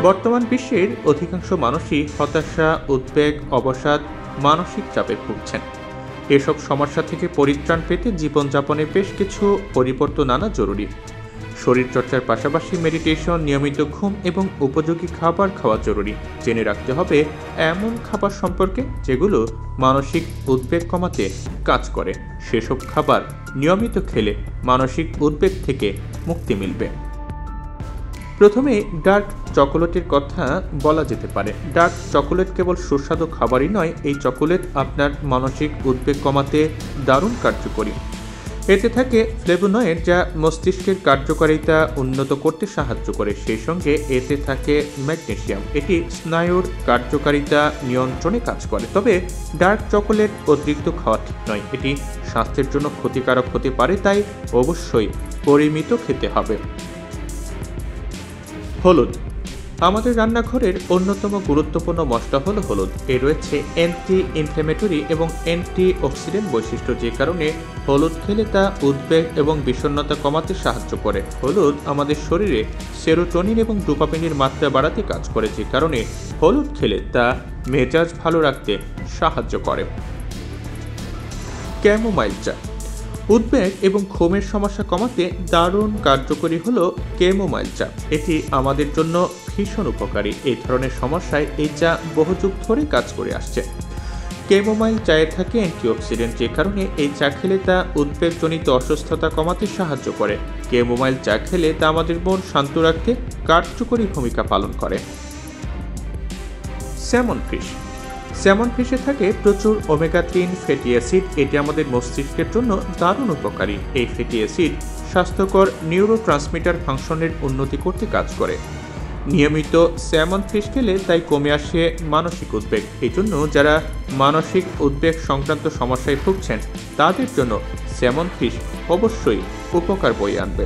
বর্তমান বিশ্বের অধিকাংশ মানুষই হতাশা, উদ্বেগ, অবসাদ, মানসিক চাপে ভুগছেন। এসব সমস্যা থেকে পরিত্রাণ পেতে জীবনযাপনে বেশ কিছু পরিবর্তন আনা জরুরি। শরীরচর্চার পাশাপাশি মেডিটেশন, নিয়মিত ঘুম এবং উপযোগী খাবার খাওয়া জরুরি। জেনে রাখতে হবে এমন খাবার সম্পর্কে যেগুলো মানসিক উদ্বেগ কমাতে কাজ করে। সেসব খাবার নিয়মিত খেলে মানসিক উদ্বেগ থেকে মুক্তি মিলবে। প্রথমে ডার্ক চকোলেটের কথা বলা যেতে পারে। ডার্ক চকোলেট কেবল সুস্বাদু খাবারই নয়, এই চকোলেট আপনার মানসিক উদ্বেগ কমাতে দারুণ কার্যকরী। এতে থাকে ফ্লেভোনয়েড, যা মস্তিষ্কের কার্যকারিতা উন্নত করতে সাহায্য করে। সেই সঙ্গে এতে থাকে ম্যাগনেসিয়াম, এটি স্নায়ুর কার্যকারিতা নিয়ন্ত্রণে কাজ করে। তবে ডার্ক চকোলেট অতিরিক্ত খাওয়া ঠিক নয়, এটি স্বাস্থ্যের জন্য ক্ষতিকারক হতে পারে, তাই অবশ্যই পরিমিত খেতে হবে। হলুদ আমাদের রান্নাঘরের অন্যতম গুরুত্বপূর্ণ মশলা হলো হলুদ। এর রয়েছে অ্যান্টি ইনফ্ল্যামেটরি এবং অ্যান্টি অক্সিডেন্ট বৈশিষ্ট্য, যে কারণে হলুদ খেলে তা উদ্বেগ এবং বিষণ্ণতা কমাতে সাহায্য করে। হলুদ আমাদের শরীরে সেরোটোনিন এবং ডোপামিনের মাত্রা বাড়াতে কাজ করে, যে কারণে হলুদ খেলে তা মেজাজ ভালো রাখতে সাহায্য করে। ক্যামোমাইল চা উদ্বেগ এবং ঘুমের সমস্যা কমাতে দারুণ কার্যকরী হলো ক্যামোমাইল চা। এটি আমাদের জন্য ভীষণ উপকারী। এই ধরনের সমস্যায় এই চা বহু যুগ ধরে কাজ করে আসছে। ক্যামোমাইল চায়ে থাকে অ্যান্টিঅক্সিডেন্ট, যে কারণে এই চা খেলে তা উদ্বেগজনিত অসুস্থতা কমাতে সাহায্য করে। ক্যামোমাইল চা খেলে তা আমাদের মন শান্ত রাখতে কার্যকরী ভূমিকা পালন করে। স্যামন ফিশে থাকে প্রচুর ওমেগা-3 ফ্যাটি অ্যাসিড। এটি আমাদের মস্তিষ্কের জন্য দারুণ উপকারী। এই ফ্যাটি অ্যাসিড স্বাস্থ্যকর নিউরোট্রান্সমিটার ফাংশনের উন্নতি করতে কাজ করে। নিয়মিত স্যামন ফিশ খেলে তাই কমে আসে মানসিক উদ্বেগ। এই জন্য যারা মানসিক উদ্বেগ সংক্রান্ত সমস্যায় ভুগছেন তাদের জন্য স্যামন ফিশ অবশ্যই উপকার বয়ে আনবে।